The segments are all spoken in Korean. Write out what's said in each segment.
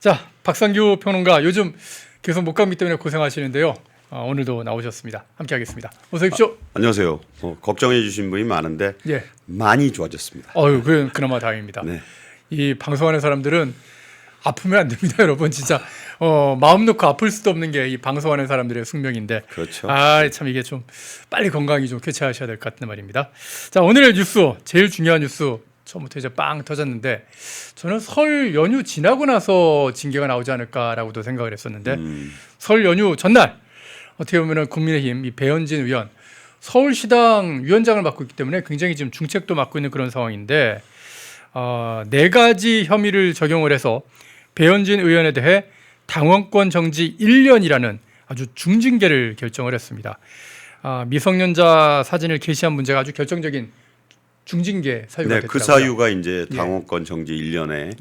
자, 박상규 평론가 요즘 계속 목감기 때문에 고생하시는데요. 오늘도 나오셨습니다. 함께하겠습니다. 어서 오십시오. 안녕하세요. 걱정해 주신 분이 많은데 예. 많이 좋아졌습니다. 그나마 다행입니다. 네. 이 방송하는 사람들은 아프면 안 됩니다, 여러분. 진짜 마음 놓고 아플 수도 없는 게 이 방송하는 사람들의 숙명인데. 그렇죠. 참 이게 좀 빨리 건강히 좀 쾌차하셔야 될 것 같은 말입니다. 자, 오늘의 뉴스 제일 중요한 뉴스. 처음부터 이제 빵 터졌는데 저는 설 연휴 지나고 나서 징계가 나오지 않을까라고도 생각을 했었는데 설 연휴 전날 어떻게 보면은 국민의힘 이 배현진 의원 서울시당 위원장을 맡고 있기 때문에 굉장히 지금 중책도 맡고 있는 그런 상황인데 4가지 혐의를 적용을 해서 배현진 의원에 대해 당원권 정지 1년이라는 아주 중징계를 결정을 했습니다. 미성년자 사진을 게시한 문제가 아주 결정적인 중징계 사유가 됐더라고요. 그 사유가 이제 당원권 정지 1년에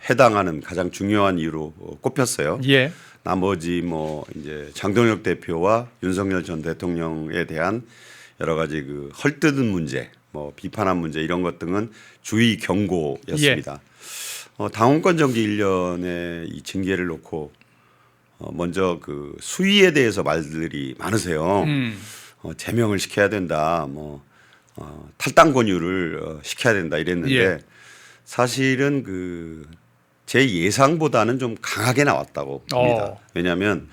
해당하는 가장 중요한 이유로 꼽혔어요. 예. 나머지 이제 장동혁 대표와 윤석열 전 대통령에 대한 여러 가지 그 헐뜯은 문제, 비판한 문제 이런 것 등은 주의 경고였습니다. 당원권 정지 1년의 이 징계를 놓고 먼저 그 수위에 대해서 말들이 많으세요. 제명을 시켜야 된다. 탈당 권유를 시켜야 된다 이랬는데 예. 사실은 제 예상보다는 좀 강하게 나왔다고 봅니다. 왜냐하면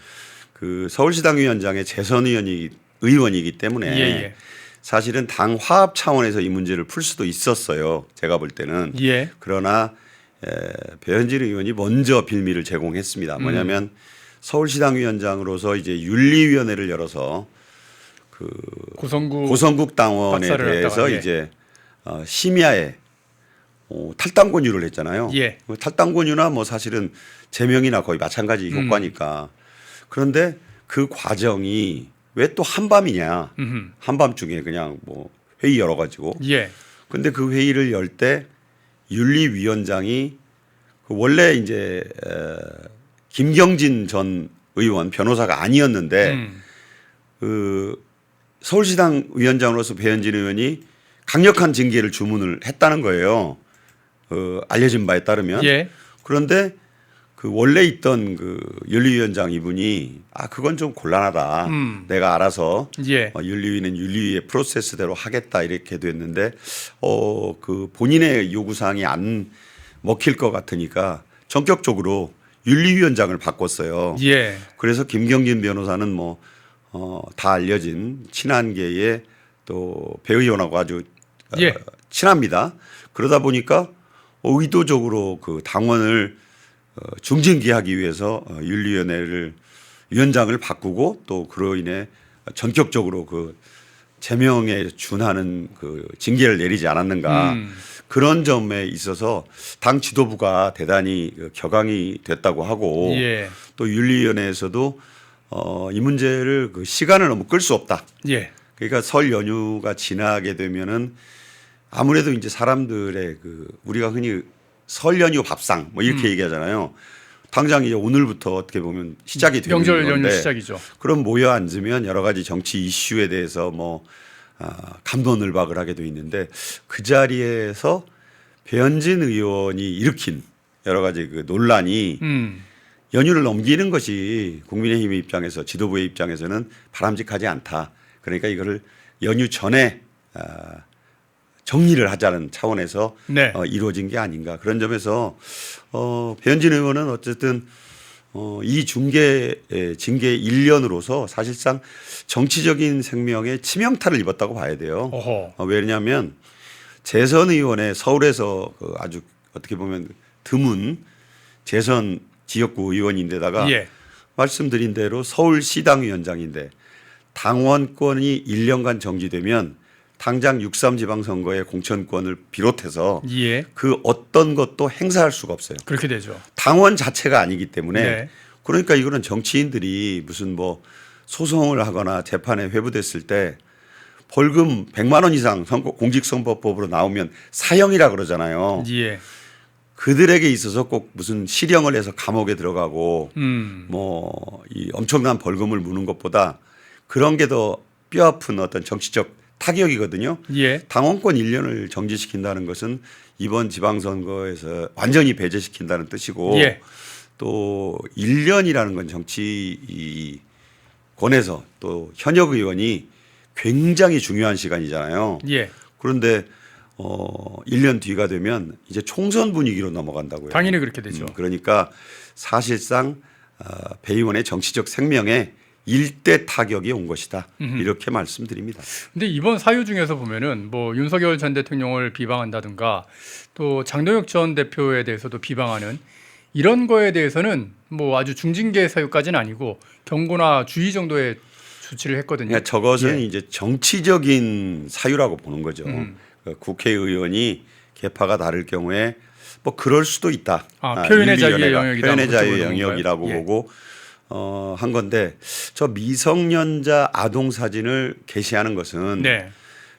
그 서울시당 위원장의 재선 의원이기 때문에 예. 사실은 당 화합 차원에서 이 문제를 풀 수도 있었어요. 제가 볼 때는. 예. 그러나 배현진 의원이 먼저 빌미를 제공했습니다. 뭐냐면 서울시당 위원장으로서 이제 윤리위원회를 열어서 그 고성국 당원에 대해서 이제 심야에 탈당 권유를 했잖아요. 예. 탈당 권유나 사실은 제명이나 거의 마찬가지 효과니까. 그런데 그 과정이 왜 또 한밤이냐? 한밤중에 그냥 회의 열어가지고. 예. 그런데 그 회의를 열 때 윤리위원장이 원래 이제 김경진 전 의원 변호사가 아니었는데 그 서울시당 위원장으로서 배현진 의원이 강력한 징계를 주문을 했다는 거예요. 알려진 바에 따르면. 예. 그런데 그 원래 있던 그 윤리위원장 이분이 그건 좀 곤란하다. 내가 알아서 예. 윤리위는 윤리위의 프로세스대로 하겠다 이렇게 됐는데 그 본인의 요구사항이 안 먹힐 것 같으니까 전격적으로 윤리위원장을 바꿨어요. 예. 그래서 김경진 변호사는 다 알려진 친한계의 또 배 의원하고 아주 예. 친합니다. 그러다 보니까 의도적으로 그 당원을 중징계하기 위해서 위원장을 바꾸고 또 그로 인해 전격적으로 그 제명에 준하는 그 징계를 내리지 않았는가 그런 점에 있어서 당 지도부가 대단히 격앙이 됐다고 하고 예. 또 윤리위원회에서도 이 문제를 그 시간을 너무 끌 수 없다. 예. 그러니까 설 연휴가 지나게 되면은 아무래도 이제 사람들의 우리가 흔히 설 연휴 밥상 이렇게 얘기하잖아요. 당장 이제 오늘부터 어떻게 보면 시작이 되는 건데 명절 연휴 시작이죠. 그럼 모여 앉으면 여러 가지 정치 이슈에 대해서 감론을박을 하게 돼 있는데 그 자리에서 배현진 의원이 일으킨 여러 가지 그 논란이 연휴를 넘기는 것이 국민의힘의 입장에서 지도부의 입장에서는 바람직하지 않다. 그러니까 이거를 연휴 전에 정리를 하자는 차원에서 네. 이루어진 게 아닌가 그런 점에서 배현진 의원은 어쨌든 이 징계 1년으로서 사실상 정치적인 생명에 치명타를 입었다고 봐야 돼요. 왜냐하면 재선 의원의 서울에서 아주 어떻게 보면 드문 재선 지역구 의원인데다가 예. 말씀드린 대로 서울시당 위원장인데 당원권이 1년간 정지되면 당장 6.3 지방선거의 공천권을 비롯해서 예. 그 어떤 것도 행사할 수가 없어요. 그렇게 되죠. 당원 자체가 아니기 때문에 네. 그러니까 이거는 정치인들이 무슨 소송을 하거나 재판에 회부됐을 때 벌금 100만 원 이상 공직선거법으로 나오면 사형이라 그러잖아요. 예. 그들에게 있어서 꼭 무슨 실형을 해서 감옥에 들어가고 이 엄청난 벌금을 무는 것보다 그런 게 더 뼈아픈 어떤 정치적 타격이거든요. 예. 당원권 1년을 정지시킨다는 것은 이번 지방선거에서 완전히 배제시킨다는 뜻이고 예. 또 1년이라는 건 정치권에서 또 현역 의원이 굉장히 중요한 시간이잖아요. 예. 그런데 1년 뒤가 되면 이제 총선 분위기로 넘어간다고요. 당연히 그렇게 되죠. 그러니까 사실상 배 의원의 정치적 생명에 일대 타격이 온 것이다. 이렇게 말씀드립니다. 근데 이번 사유 중에서 보면은 뭐 윤석열 전 대통령을 비방한다든가 또 장동혁 전 대표에 대해서도 비방하는 이런 거에 대해서는 뭐 아주 중징계 사유까지는 아니고 경고나 주의 정도의 조치를 했거든요. 그러니까 저것은 예. 이제 정치적인 사유라고 보는 거죠. 그 국회의원이 계파가 다를 경우에 뭐 그럴 수도 있다. 표현의 자유의 윤리위원회가 영역이다. 표현의 그쪽으로 자유의 보는 영역이라고 건가요? 예. 보고 한 건데 저 미성년자 아동 사진을 게시하는 것은 네.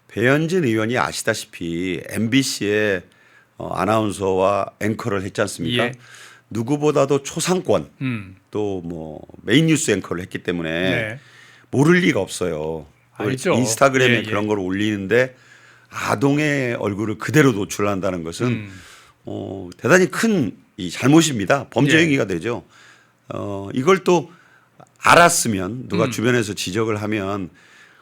배현진 의원이 아시다시피 MBC의 아나운서와 앵커를 했지 않습니까? 예. 누구보다도 초상권 또 뭐 메인 뉴스 앵커를 했기 때문에 네. 모를 리가 없어요. 알죠. 인스타그램에 예, 예. 그런 걸 올리는데 아동의 얼굴을 그대로 노출한다는 것은 대단히 큰 이 잘못입니다. 범죄 예. 행위가 되죠. 이걸 또 알았으면 누가 주변에서 지적을 하면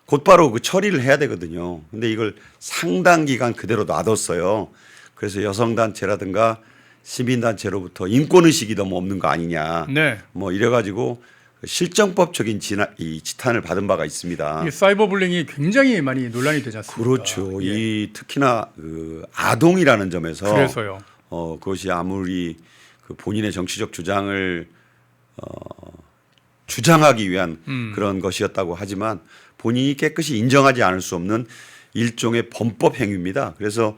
곧바로 그 처리를 해야 되거든요. 근데 이걸 상당 기간 그대로 놔뒀어요. 그래서 여성단체라든가 시민단체로부터 인권의식이 너무 없는 거 아니냐. 네. 뭐 이래가지고 실정법적인 이 지탄을 받은 바가 있습니다. 이 사이버 불링이 굉장히 많이 논란이 되지 않습니까? 그렇죠. 예. 이 특히나 그 아동이라는 점에서 그래서요. 그것이 아무리 그 본인의 정치적 주장을 주장하기 위한 그런 것이었다고 하지만 본인이 깨끗이 인정하지 않을 수 없는 일종의 범법 행위입니다. 그래서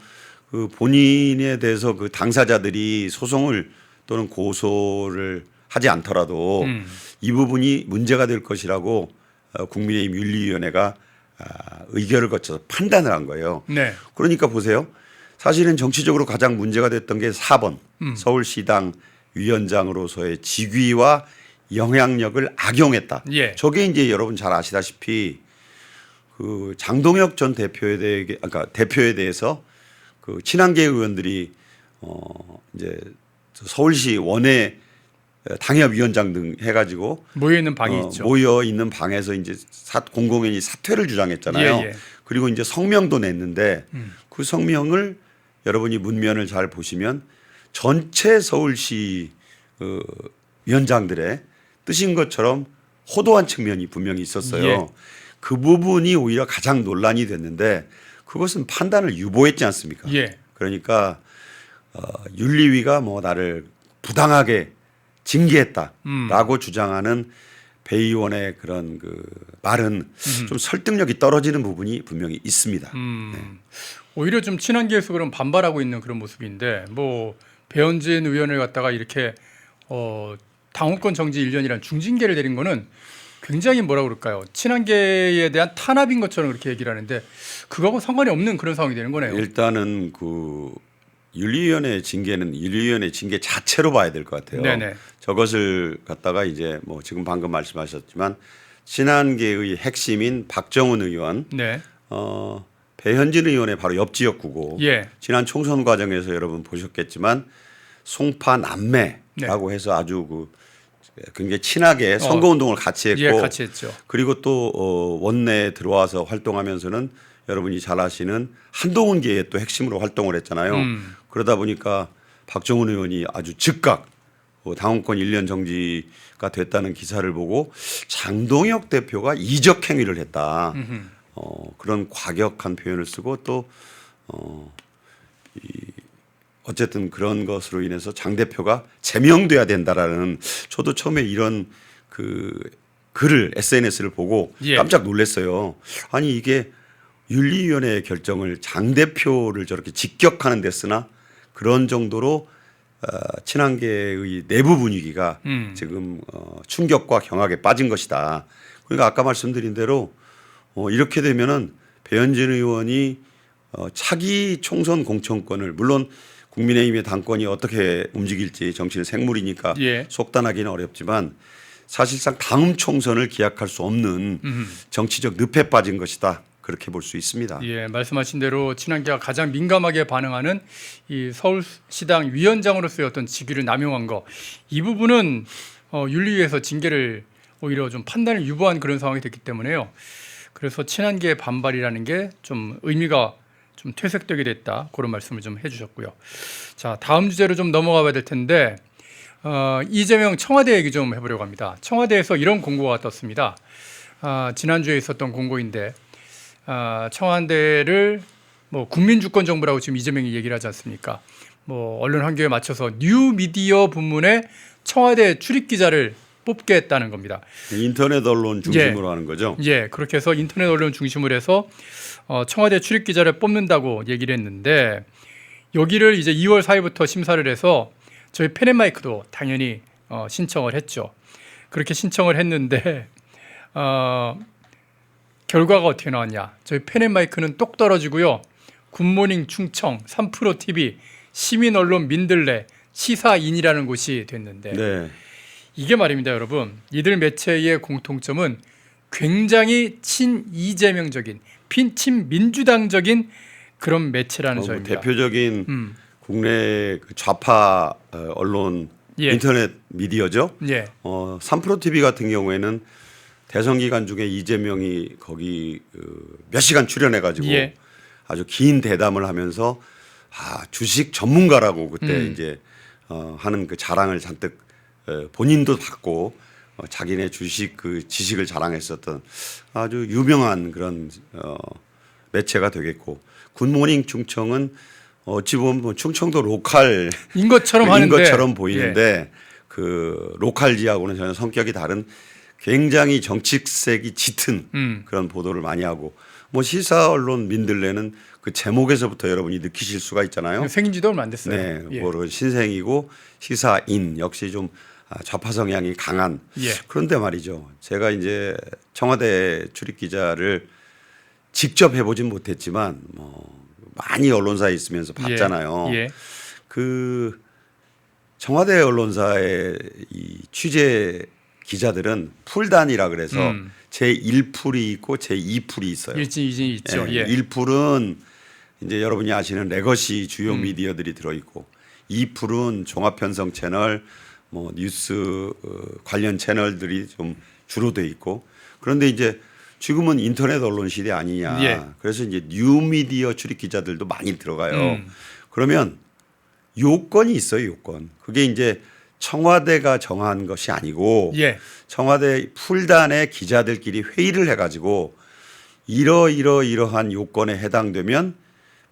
그 본인에 대해서 그 당사자들이 소송을 또는 고소를 하지 않더라도 이 부분이 문제가 될 것이라고 국민의힘 윤리위원회가 의결을 거쳐서 판단을 한 거예요. 네. 그러니까 보세요. 사실은 정치적으로 가장 문제가 됐던 게 4번 서울시당 위원장으로서의 직위와 영향력을 악용했다. 예. 저게 이제 여러분 잘 아시다시피 그 장동혁 전 대표에 대해서 그 친한계 의원들이 이제 서울시 원외 당협위원장 등 해가지고 모여 있는 방이 있죠. 모여 있는 방에서 이제 공공연히 사퇴를 주장했잖아요. 예, 예. 그리고 이제 성명도 냈는데 그 성명을 여러분이 문면을 잘 보시면 전체 서울시 위원장들의 뜻인 것처럼 호도한 측면이 분명히 있었어요. 예. 그 부분이 오히려 가장 논란이 됐는데 그것은 판단을 유보했지 않습니까? 예. 그러니까 윤리위가 뭐 나를 부당하게 징계했다라고 주장하는 배 의원의 그런 그 말은 좀 설득력이 떨어지는 부분이 분명히 있습니다. 오히려 좀 친한계에서 그럼 반발하고 있는 그런 모습인데 뭐 배현진 의원을 갖다가 이렇게 당원권 정지 1년이란 중징계를 내린 거는 굉장히 뭐라 그럴까요? 친한계에 대한 탄압인 것처럼 그렇게 얘기를 하는데 그거하고 상관이 없는 그런 상황이 되는 거네요. 일단은 그 윤리위원회 징계는 윤리위원회 징계 자체로 봐야 될 것 같아요. 네네. 저것을 갖다가 이제 뭐 지금 방금 말씀하셨지만 친한계의 핵심인 박정훈 의원, 네. 배현진 의원의 바로 옆 지역구고 예. 지난 총선 과정에서 여러분 보셨겠지만 송파 남매라고 네. 해서 아주 그 굉장히 친하게 선거운동을 같이 했고 예, 같이 했죠. 그리고 또 원내에 들어와서 활동하면서는 여러분이 잘 아시는 한동훈계의 또 핵심으로 활동을 했잖아요. 그러다 보니까 박정훈 의원이 아주 즉각 당원권 1년 정지가 됐다는 기사를 보고 장동혁 대표가 이적 행위를 했다. 그런 과격한 표현을 쓰고 또 어쨌든 그런 것으로 인해서 장 대표가 제명돼야 된다라는 저도 처음에 이런 그 글을 SNS를 보고 예. 깜짝 놀랐어요. 아니 이게 윤리위원회의 결정을 장 대표를 저렇게 직격하는 데 쓰나 그런 정도로 친한계의 내부 분위기가 지금 충격과 경악에 빠진 것이다. 그러니까 아까 말씀드린 대로 이렇게 되면은 배현진 의원이 차기 총선 공천권을 물론 국민의힘의 당권이 어떻게 움직일지 정치는 생물이니까 예. 속단하기는 어렵지만 사실상 다음 총선을 기약할 수 없는 정치적 늪에 빠진 것이다. 그렇게 볼 수 있습니다. 예, 말씀하신 대로 친한계가 가장 민감하게 반응하는 이 서울시당 위원장으로서의 어떤 직위를 남용한 거, 이 부분은 윤리위에서 징계를 오히려 좀 판단을 유보한 그런 상황이 됐기 때문에요. 그래서 친한계의 반발이라는 게 좀 의미가 좀 퇴색되게 됐다, 그런 말씀을 좀 해주셨고요. 자, 다음 주제로 좀 넘어가 봐야 될 텐데, 이재명 청와대 얘기 좀 해보려고 합니다. 청와대에서 이런 공고가 떴습니다. 지난주에 있었던 공고인데, 청와대를 뭐 국민주권 정부라고 지금 이재명이 얘기를 하지 않습니까? 뭐 언론 환경에 맞춰서 뉴미디어 부문에 청와대 출입 기자를 뽑겠다는 겁니다. 인터넷 언론 중심으로 하는 거죠. 예, 그렇게 해서 인터넷 언론 중심으로 해서 청와대 출입 기자를 뽑는다고 얘기를 했는데, 여기를 이제 2월 4일부터 심사를 해서 저희 펜앤마이크도 당연히 신청을 했죠. 그렇게 신청을 했는데 결과가 어떻게 나왔냐? 저희 펜앤마이크는 똑 떨어지고요. 굿모닝 충청, 3프로TV, 시민언론 민들레, 시사인이라는 곳이 됐는데, 네. 이게 말입니다, 여러분. 이들 매체의 공통점은 굉장히 친이재명적인, 친민주당적인 그런 매체라는 점입니다. 대표적인 국내 그 좌파 언론 예. 인터넷 미디어죠. 예. 3프로TV 같은 경우에는 대선 기간 중에 이재명이 거기 몇 시간 출연해가지고 예. 아주 긴 대담을 하면서 주식 전문가라고 그때 이제 하는 그 자랑을 잔뜩 본인도 받고 자기네 주식 그 지식을 자랑했었던 아주 유명한 그런 매체가 되겠고, 굿모닝 충청은 어찌 보면 뭐 충청도 로컬인 인 것처럼 하는데, 것처럼 보이는데 그 로컬지하고는 전혀 성격이 다른 굉장히 정치색이 짙은 그런 보도를 많이 하고, 뭐 시사 언론 민들레는 그 제목에서부터 여러분이 느끼실 수가 있잖아요. 생긴 지도 얼마 안 됐어요. 네, 예. 뭐 신생이고 시사인 역시 좀 좌파 성향이 강한. 예. 그런데 말이죠. 제가 이제 청와대 출입 기자를 직접 해보진 못했지만 뭐 많이 언론사에 있으면서 봤잖아요. 예. 예. 그 청와대 언론사의 이 취재 기자들은 풀단이라 그래서 제1풀이 있고 제2풀이 있어요. 1진, 2진이 있죠. 예. 예. 1풀은 이제 여러분이 아시는 레거시 주요 미디어들이 들어있고, 2풀은 종합편성 채널, 뭐 뉴스 관련 채널들이 좀 주로 돼 있고, 그런데 이제 지금은 인터넷 언론 시대 아니냐. 예. 그래서 이제 뉴미디어 출입 기자들도 많이 들어가요. 그러면 요건이 있어요, 요건. 그게 이제 청와대가 정한 것이 아니고 예. 청와대 풀단의 기자들끼리 회의를 해가지고 이러한 요건에 해당되면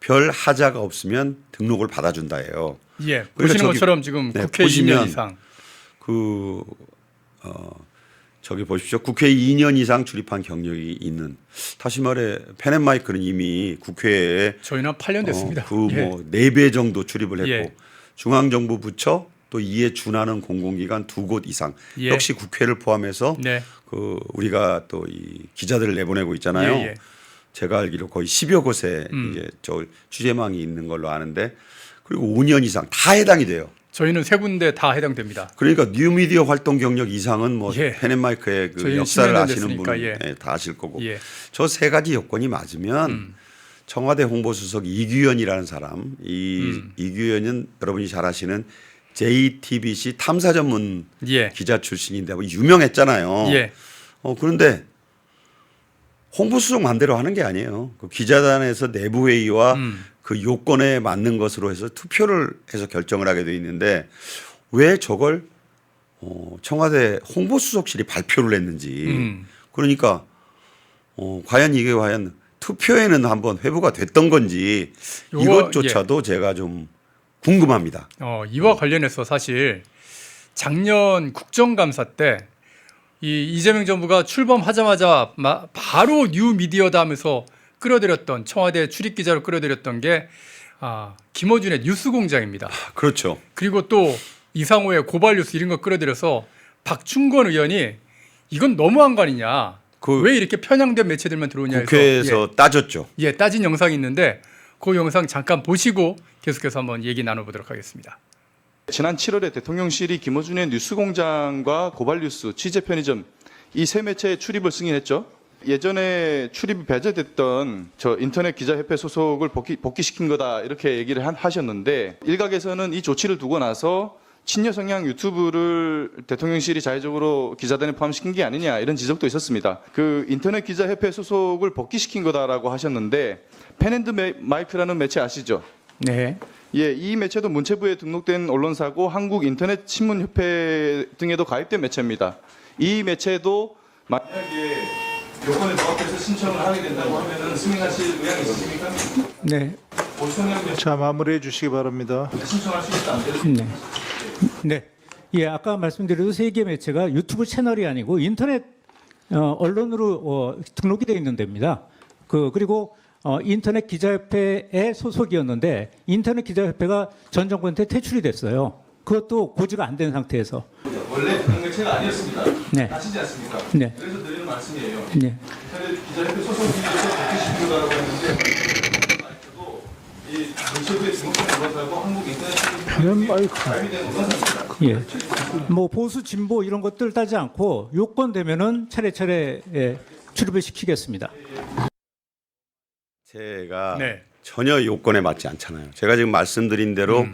별 하자가 없으면 등록을 받아준다예요. 예. 그러니까 보시는 저기, 것처럼 지금 네, 국회 보시면 2년 이상. 저기 보십시오. 국회 2년 이상 출입한 경력이 있는, 다시 말해 펜앤마이크는 이미 국회에 저희는 8년 됐습니다. 그 뭐 4배 정도 출입을 했고, 예. 중앙정부 부처 또 이에 준하는 공공기관 2곳 이상, 예. 역시 국회를 포함해서 네. 그 우리가 또 이 기자들을 내보내고 있잖아요. 예. 제가 알기로 거의 10여 곳에 이제 저 취재망이 있는 걸로 아는데, 그리고 5년 이상 다 해당이 돼요. 저희는 3군데 다 해당됩니다. 그러니까 뉴미디어 활동 경력 이상은 뭐 예. 펜앤마이크의 그 저희는 역사를 10년 아시는 됐으니까, 분은 예. 다 아실 거고, 예. 저 3가지 요건이 맞으면 청와대 홍보수석 이규현이라는 사람, 이규현은 여러분이 잘 아시는 JTBC 탐사 전문 예. 기자 출신인데 뭐 유명했잖아요. 예. 그런데 홍보수석 마음대로 하는 게 아니에요. 그 기자단에서 내부 회의와 그 요건에 맞는 것으로 해서 투표를 해서 결정을 하게 돼 있는데, 왜 저걸 청와대 홍보수석실이 발표를 했는지. 그러니까 과연 이게 과연 투표에는 한번 회부가 됐던 건지 이것조차도 제가 좀 궁금합니다. 이와 관련해서 사실 작년 국정감사 때 이재명 정부가 출범하자마자 바로 뉴미디어다 하면서 끌어들였던, 청와대 출입 기자로 끌어들였던 게 김어준의 뉴스공장입니다. 그렇죠. 그리고 또 이상호의 고발뉴스 이런 거 끌어들여서 박충건 의원이 이건 너무한 거 아니냐. 왜 이렇게 편향된 매체들만 들어오냐 해서 국회에서 따졌죠. 예, 따진 영상이 있는데 그 영상 잠깐 보시고 계속해서 한번 얘기 나눠보도록 하겠습니다. 지난 7월에 대통령실이 김어준의 뉴스공장과 고발뉴스, 취재편의점 이 세 매체의 출입을 승인했죠. 예전에 출입이 배제됐던 저 인터넷 기자협회 소속을 복귀시킨 거다 이렇게 얘기를 하셨는데 일각에서는 이 조치를 두고 나서 친여 성향 유튜브를 대통령실이 자의적으로 기자단에 포함시킨 게 아니냐 이런 지적도 있었습니다. 그 인터넷 기자협회 소속을 복귀시킨 거다라고 하셨는데 펜앤드마이크라는 매체 아시죠? 네. 예, 이 매체도 문체부에 등록된 언론사고 한국인터넷신문협회 등에도 가입된 매체입니다. 이 매체도 만약에 요건에 부합해서 신청을 하게 된다고 하면은 승인하실 의향이 있으십니까? 네. 자, 마무리해 주시기 바랍니다. 신청할 수 있다 안 되죠? 네. 네. 예, 아까 말씀드린 세 개 매체가 유튜브 채널이 아니고 인터넷 언론으로 등록이 되어 있는 데입니다. 그리고 인터넷 기자협회의 소속이었는데 인터넷 기자협회가 전 정권 때 퇴출이 됐어요. 그것도 고지가 안 된 상태에서. 원래 그런 매체가 아니었습니다. 네. 아시지 않습니까? 네. 그래서 드리는 말씀이에요. 네. 인터넷 기자협회 소속이어서 복귀시키다라고 했는데 이 문체부에 등록된 언론사고 한국인터넷신문협회에 가입된 언론사입니다. 예. 뭐 보수 진보 이런 것들 따지 않고 요건 되면은 차례차례 출입을 시키겠습니다. 제가 네. 전혀 요건에 맞지 않잖아요. 제가 지금 말씀드린 대로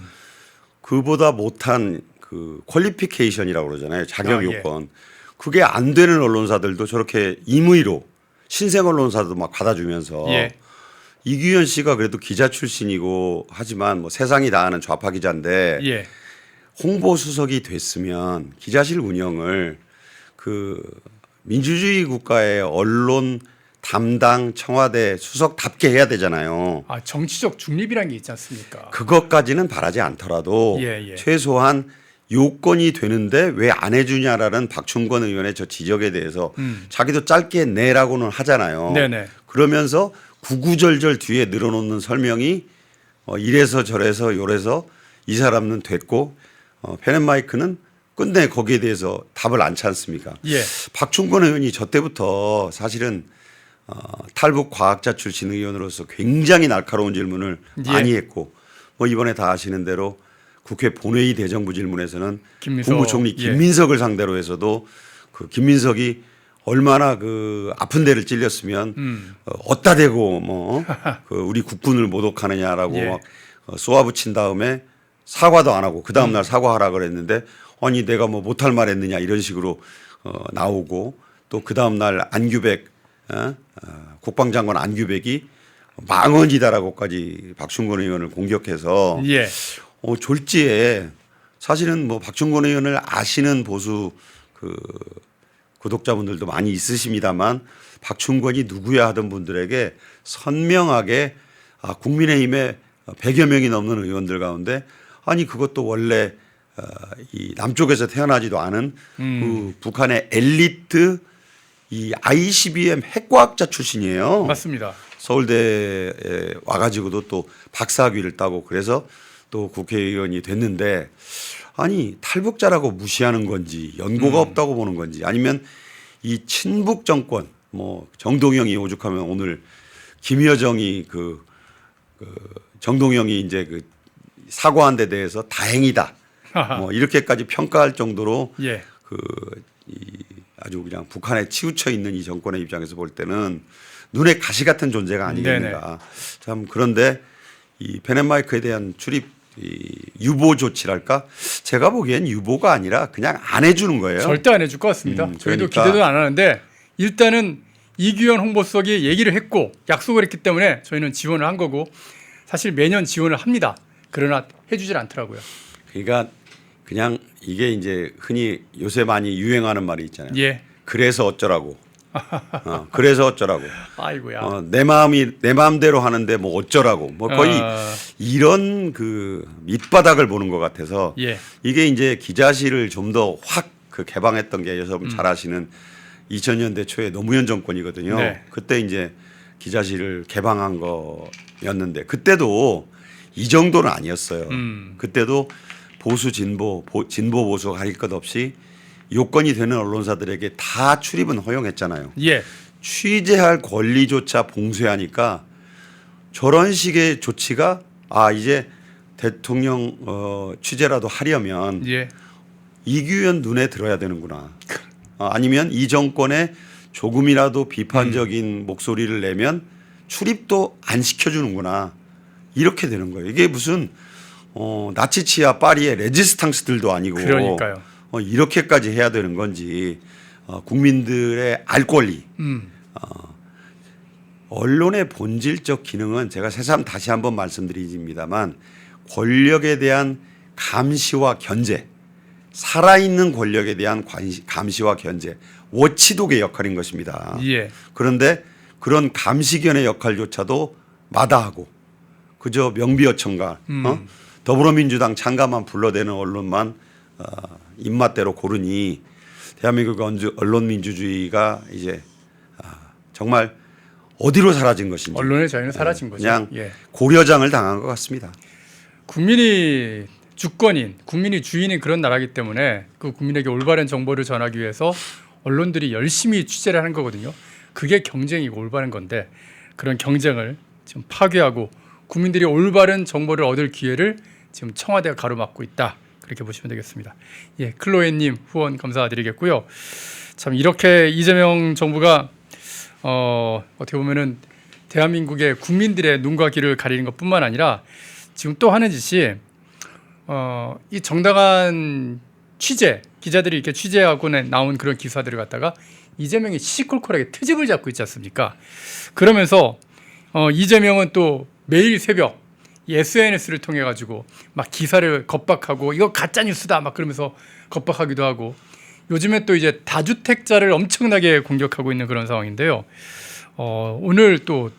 그보다 못한 그 퀄리피케이션이라고 그러잖아요. 자격 예. 요건. 그게 안 되는 언론사들도 저렇게 임의로 신생 언론사도 막 받아주면서 예. 이규현 씨가 그래도 기자 출신이고 하지만 뭐 세상이 다 아는 좌파 기자인데 예. 홍보 수석이 됐으면 기자실 운영을 그 민주주의 국가의 언론 담당 청와대 수석답게 해야 되잖아요. 아, 정치적 중립이라는 게 있지 않습니까? 그것까지는 바라지 않더라도 예, 예. 최소한 요건이 되는데 왜 안 해주냐라는 박충권 의원의 저 지적에 대해서 자기도 짧게 내라고는 하잖아요. 네네. 그러면서 구구절절 뒤에 늘어놓는 설명이 이래서 저래서 요래서 이 사람은 됐고 펜앤마이크는 끝내 거기에 대해서 답을 안 찾습니까? 예. 박충권 의원이 저 때부터 사실은 탈북 과학자 출신 의원으로서 굉장히 날카로운 질문을 예. 많이 했고 뭐 이번에 다 아시는 대로 국회 본회의 대정부 질문에서는 김민석, 국무총리 예. 김민석을 상대로 해서도 그 김민석이 얼마나 그 아픈 데를 찔렸으면 어따 대고 뭐 그 우리 국군을 모독하느냐라고 예. 막 쏘아붙인 다음에 사과도 안 하고 그 다음 날 사과하라 그랬는데 아니 내가 뭐 못할 말 했느냐 이런 식으로 나오고 또 그 다음 날 안규백 국방장관 안규백이 망언이다라고까지 박충권 의원을 공격해서 예. 졸지에 사실은 뭐 박충권 의원을 아시는 보수 그 구독자분들도 많이 있으십니다만 박충권이 누구야 하던 분들에게 선명하게 국민의힘에 100여 명이 넘는 의원들 가운데 아니 그것도 원래 이 남쪽에서 태어나지도 않은 그 북한의 엘리트 이 ICBM 핵과학자 출신이에요. 맞습니다. 서울대에 와가지고도 또 박사학위를 따고 그래서 또 국회의원이 됐는데 아니 탈북자라고 무시하는 건지 연고가 없다고 보는 건지 아니면 이 친북 정권 뭐 정동영이 오죽하면 오늘 김여정이 그 정동영이 이제 그 사과한 데 대해서 다행이다 뭐 이렇게까지 평가할 정도로 예. 이 아주 그냥 북한에 치우쳐 있는 이 정권의 입장에서 볼 때는 눈에 가시 같은 존재가 아니겠는가. 네네. 참 그런데 이 펜앤마이크에 대한 출입 이 유보 조치랄까? 제가 보기엔 유보가 아니라 그냥 안 해주는 거예요. 절대 안 해줄 것 같습니다. 저희도 그러니까. 기대도 안 하는데 일단은 이규현 홍보수석이 얘기를 했고 약속을 했기 때문에 저희는 지원을 한 거고 사실 매년 지원을 합니다. 그러나 해주질 않더라고요. 그러니까 그냥 이게 이제 흔히 요새 많이 유행하는 말이 있잖아요. 예. 그래서 어쩌라고. 그래서 어쩌라고. 아이고야. 내 마음대로 하는데 뭐 어쩌라고. 뭐 거의 이런 그 밑바닥을 보는 것 같아서 예. 이게 이제 기자실을 좀 더 확 그 개방했던 게 여러분 잘 아시는 2000년대 초에 노무현 정권이거든요. 네. 그때 이제 기자실을 개방한 거였는데 그때도 이 정도는 아니었어요. 그때도 보수 진보 보수 가릴 것 없이 요건이 되는 언론사들에게 다 출입은 허용했잖아요. 예. 취재할 권리조차 봉쇄하니까 저런 식의 조치가 이제 대통령 취재라도 하려면 예. 이규현 눈에 들어야 되는구나. 아니면 이 정권의 조금이라도 비판적인 목소리를 내면 출입도 안 시켜주는구나. 이렇게 되는 거예요. 이게 무슨 나치치아 파리의 레지스탕스들도 아니고 그러니까요. 이렇게까지 해야 되는 건지 국민들의 알 권리. 언론의 본질적 기능은 제가 새삼 다시 한번 말씀드립니다만 권력에 대한 감시와 견제, 살아있는 권력에 대한 감시와 견제, 워치독의 역할인 것입니다. 예. 그런데 그런 감시견의 역할조차도 마다하고 그저 명비어천가 더불어민주당 창가만 불러대는 언론만 입맛대로 고르니 대한민국 언론 민주주의가 이제 정말 어디로 사라진 것인지 언론의 자유는 사라진 거죠. 그냥 예. 고려장을 당한 것 같습니다. 국민이 주권인, 국민이 주인인 그런 나라이기 때문에 그 국민에게 올바른 정보를 전하기 위해서 언론들이 열심히 취재를 하는 거거든요. 그게 경쟁이고 올바른 건데 그런 경쟁을 지금 파괴하고 국민들이 올바른 정보를 얻을 기회를 지금 청와대가 가로막고 있다. 그렇게 보시면 되겠습니다. 예, 클로에님 후원 감사드리겠고요. 참 이렇게 이재명 정부가 어떻게 보면은 대한민국의 국민들의 눈과 귀를 가리는 것뿐만 아니라 지금 또 하는 짓이 이 정당한 취재 기자들이 이렇게 취재하고 나온 그런 기사들을 갖다가 이재명이 시시콜콜하게 트집을 잡고 있지 않습니까? 그러면서 이재명은 또 매일 새벽 이 SNS를 통해 가지고 막 기사를 겁박하고 이거 가짜 뉴스다 막 그러면서 겁박하기도 하고 요즘에 또 이제 다주택자를 엄청나게 공격하고 있는 그런 상황인데요. 오늘 또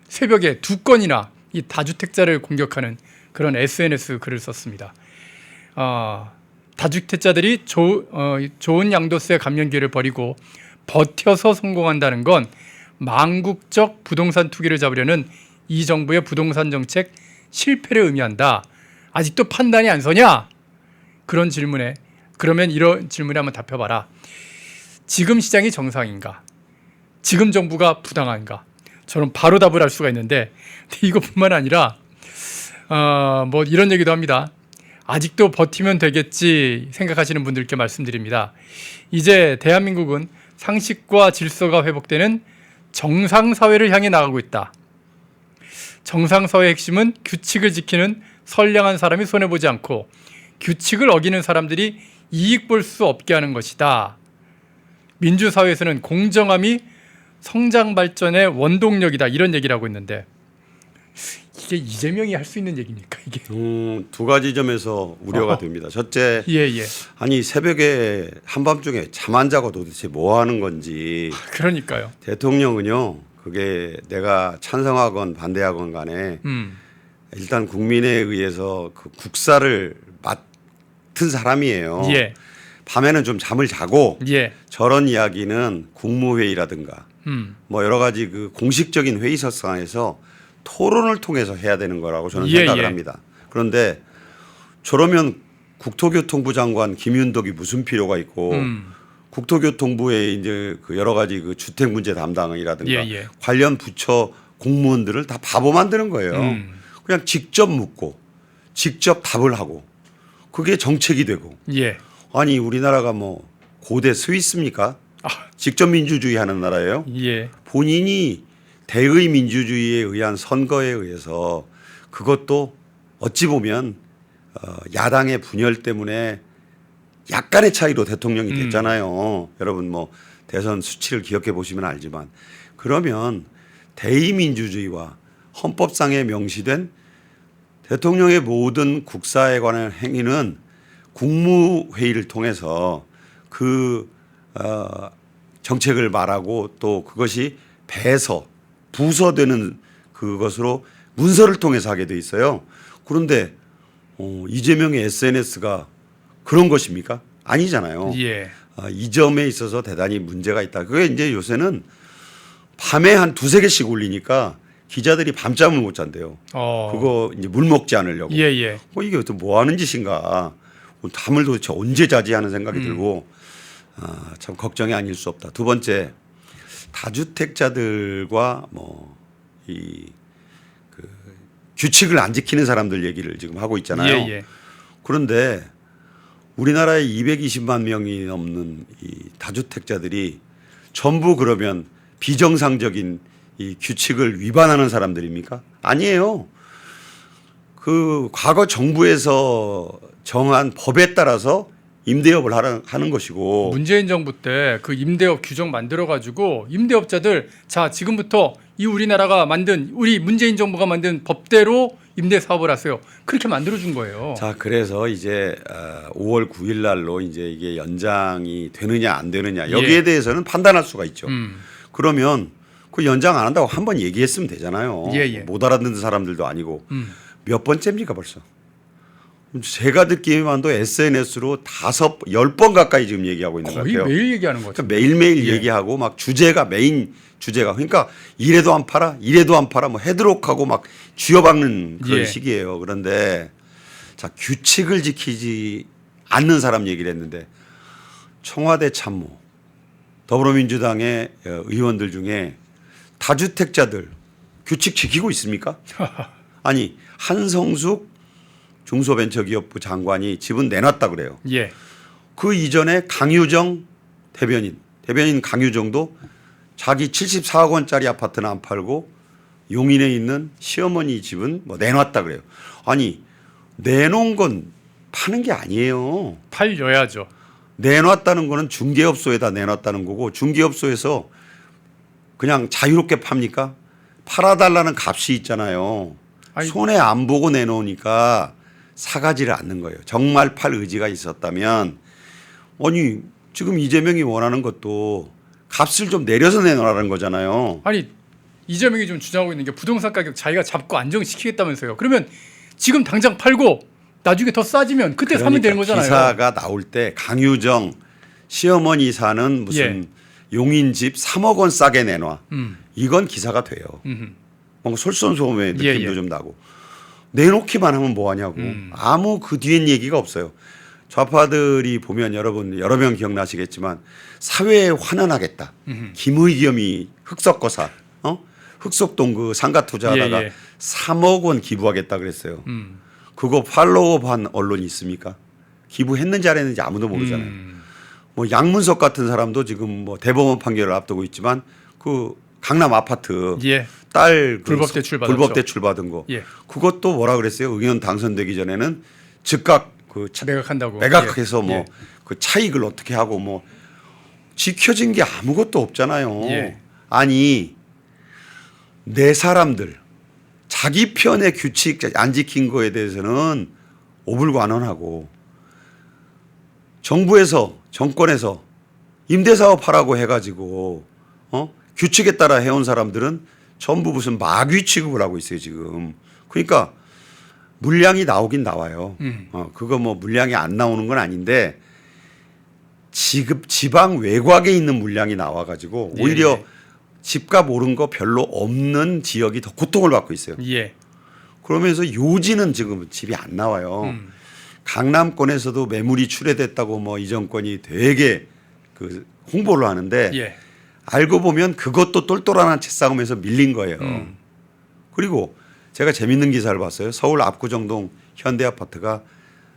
새벽에 2건이나 이 다주택자를 공격하는 그런 SNS 글을 썼습니다. 다주택자들이 좋은 양도세 감면 기회를 버리고 버텨서 성공한다는 건 망국적 부동산 투기를 잡으려는 이 정부의 부동산 정책 실패를 의미한다. 아직도 판단이 안 서냐? 그런 질문에 그러면 이런 질문에 한번 답해봐라. 지금 시장이 정상인가? 지금 정부가 부당한가? 저는 바로 답을 할 수가 있는데 이것뿐만 아니라 뭐 이런 얘기도 합니다. 아직도 버티면 되겠지 생각하시는 분들께 말씀드립니다. 이제 대한민국은 상식과 질서가 회복되는 정상사회를 향해 나가고 있다. 정상사회의 핵심은 규칙을 지키는 선량한 사람이 손해보지 않고 규칙을 어기는 사람들이 이익 볼 수 없게 하는 것이다. 민주사회에서는 공정함이 성장 발전의 원동력이다. 이런 얘기를 하고 있는데 이게 이재명이 할 수 있는 얘기입니까 이게? 두 가지 점에서 우려가 됩니다. 첫째, 예. 아니 새벽에 한밤중에 잠 안 자고 도대체 뭐 하는 건지. 그러니까요. 대통령은요, 그게 내가 찬성하건 반대하건 간에 일단 국민에 의해서 그 국사를 맡은 사람이에요. 예. 밤에는 좀 잠을 자고 예. 저런 이야기는 국무회의라든가 뭐 여러 가지 그 공식적인 회의석상에서 토론을 통해서 해야 되는 거라고 저는 생각을 합니다. 그런데 저러면 국토교통부 장관 김윤덕이 무슨 필요가 있고 국토교통부에 이제 그 여러 가지 그 주택 문제 담당이라든가 관련 부처 공무원들을 다 바보 만드는 거예요. 그냥 직접 묻고 직접 답을 하고 그게 정책이 되고. 예. 아니 우리나라가 뭐 고대 스위스입니까? 직접 민주주의 하는 나라예요. 예. 본인이 대의 민주주의에 의한 선거에 의해서 그것도 어찌 보면 야당의 분열 때문에 약간의 차이로 대통령이 됐잖아요. 여러분 뭐 대선 수치를 기억해 보시면 알지만 그러면 대의 민주주의와 헌법상에 명시된 대통령의 모든 국사에 관한 행위는 국무회의를 통해서 그 정책을 말하고 또 그것이 부서되는 그것으로 문서를 통해서 하게 돼 있어요. 그런데 이재명의 SNS가 그런 것입니까? 아니잖아요. 예. 이 점에 있어서 대단히 문제가 있다. 그게 이제 요새는 밤에 한 2-3개씩 올리니까 기자들이 밤잠을 못 잔대요. 그거 이제 물 먹지 않으려고. 예. 이게 또 뭐 하는 짓인가. 잠을 도대체 언제 자지 하는 생각이 들고 참 걱정이 아닐 수 없다. 두 번째, 다주택자들과 뭐 이 그 규칙을 안 지키는 사람들 얘기를 지금 하고 있잖아요. 예. 그런데 우리나라에 220만 명이 넘는 이 다주택자들이 전부 그러면 비정상적인 이 규칙을 위반하는 사람들입니까? 아니에요. 그 과거 정부에서 정한 법에 따라서 임대업을 하는 것이고 문재인 정부 때 그 임대업 규정 만들어 가지고 임대업자들 자 지금부터 이 우리나라가 만든 우리 문재인 정부가 만든 법대로 임대 사업을 하세요. 그렇게 만들어 준 거예요. 자, 그래서 이제 5월 9일 날로 이제 이게 연장이 되느냐 안 되느냐 여기에 예. 대해서는 판단할 수가 있죠. 그러면 그 연장 안 한다고 한 번 얘기했으면 되잖아요. 예, 예. 못 알아듣는 사람들도 아니고 몇 번째입니까 벌써? 제가 듣기만도 SNS로 10번 가까이 지금 얘기하고 있는 것 거의 같아요. 매일 얘기하는 거죠. 그러니까 매일매일 예. 얘기하고 막 주제가 메인 주제가 그러니까 이래도 안 팔아 이래도 안 팔아 뭐 헤드록하고 막 쥐어박는 그런 예. 시기예요. 그런데 자 규칙을 지키지 않는 사람 얘기를 했는데 청와대 참모 더불어민주당의 의원들 중에 다주택자들 규칙 지키고 있습니까? 아니 한성숙 중소벤처기업부 장관이 집은 내놨다 그래요. 예. 그 이전에 강유정 대변인 강유정도 자기 74억 원짜리 아파트는 안 팔고 용인에 있는 시어머니 집은 뭐 내놨다 그래요. 아니 내놓은 건 파는 게 아니에요. 팔려야죠. 내놨다는 거는 중개업소에다 내놨다는 거고 중개업소에서 그냥 자유롭게 팝니까? 팔아달라는 값이 있잖아요. 아니, 손해 안 보고 내놓으니까 사가지를 않는 거예요. 정말 팔 의지가 있었다면 아니 지금 이재명이 원하는 것도 값을 좀 내려서 내놓으라는 거잖아요. 아니 이재명이 좀 주장하고 있는 게 부동산 가격 자기가 잡고 안정시키겠다면서요. 그러면 지금 당장 팔고 나중에 더 싸지면 그때 사면 되는 거잖아요. 기사가 나올 때 강유정 시어머니 사는 무슨 용인 집 3억 원 싸게 내놔. 이건 기사가 돼요. 뭔가 솔선수범의 느낌도 예. 좀 나고 내놓기만 하면 뭐하냐고 아무 그 뒤엔 얘기가 없어요. 좌파들이 보면 여러분 여러 명 기억나시겠지만 사회에 환원하겠다. 김의겸이 흑석거사 흑석동 그 상가 투자하다가 예. 3억 원 기부하겠다 그랬어요. 그거 팔로우업한 언론이 있습니까? 기부했는지 안 했는지 아무도 모르잖아요. 뭐 양문석 같은 사람도 지금 뭐 대법원 판결을 앞두고 있지만 그 강남 아파트 예. 딸 불법 대출 받았죠. 불법 대출 받은 거 예. 그것도 뭐라 그랬어요? 의원 당선되기 전에는 즉각 그 매각한다고. 매각해서 예. 뭐 그 차익을 어떻게 하고 뭐 지켜진 게 아무것도 없잖아요. 예. 아니 내 사람들 자기 편의 규칙 안 지킨 거에 대해서는 오불관원하고 정부에서 정권에서 임대사업 하라고 해가지고 규칙에 따라 해온 사람들은 전부 무슨 마귀 취급을 하고 있어요 지금. 그러니까 물량이 나오긴 나와요. 그거 뭐 물량이 안 나오는 건 아닌데 지방 외곽에 있는 물량이 나와가지고 오히려 예. 집값 오른 거 별로 없는 지역이 더 고통을 받고 있어요. 예. 그러면서 요지는 지금 집이 안 나와요. 강남권에서도 매물이 출회됐다고 뭐 이 정권이 되게 그 홍보를 하는데 예. 알고 보면 그것도 똘똘한 채 싸움에서 밀린 거예요. 그리고 제가 재밌는 기사를 봤어요. 서울 압구정동 현대아파트가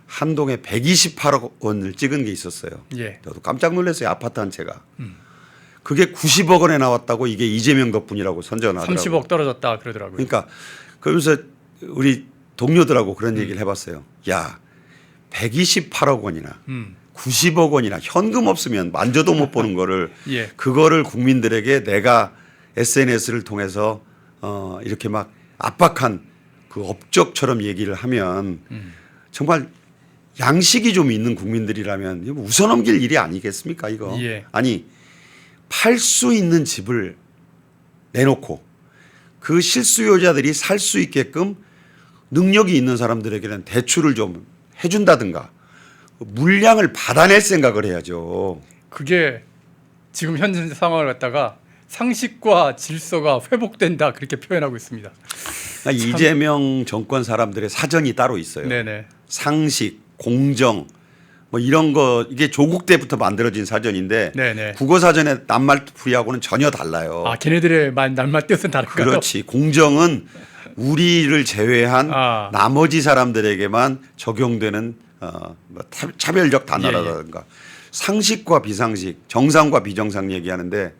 한 동에 128억 원을 찍은 게 있었어요. 예. 저도 깜짝 놀랐어요. 아파트 한 채가. 그게 90억 원에 나왔다고 이게 이재명 덕분이라고 선전을 하더라고요. 30억 떨어졌다 그러더라고요. 그러니까 그러면서 우리 동료들하고 그런 얘기를 해봤어요. 야 128억 원이나 90억 원이나 현금 없으면 만져도 못 보는 거를 예. 그거를 국민들에게 내가 SNS를 통해서 이렇게 막 압박한 그 업적처럼 얘기를 하면 정말 양식이 좀 있는 국민들이라면 이거 웃어넘길 일이 아니겠습니까 이거. 예. 아니 팔 수 있는 집을 내놓고 그 실수요자들이 살 수 있게끔 능력이 있는 사람들에게는 대출을 좀 해준다든가 물량을 받아낼 생각을 해야죠. 그게 지금 현재 상황을 갖다가 상식과 질서가 회복된다 그렇게 표현하고 있습니다. 그러니까 이재명 정권 사람들의 사전이 따로 있어요. 네네. 상식, 공정 뭐 이런 거 이게 조국 때부터 만들어진 사전인데 네네. 국어 사전의 낱말풀이하고는 전혀 달라요. 아 걔네들의 낱말 뜻은 다른가요? 그렇지. 공정은 우리를 제외한 아. 나머지 사람들에게만 적용되는 뭐 차별적 단어라든가 상식과 비상식, 정상과 비정상 얘기하는데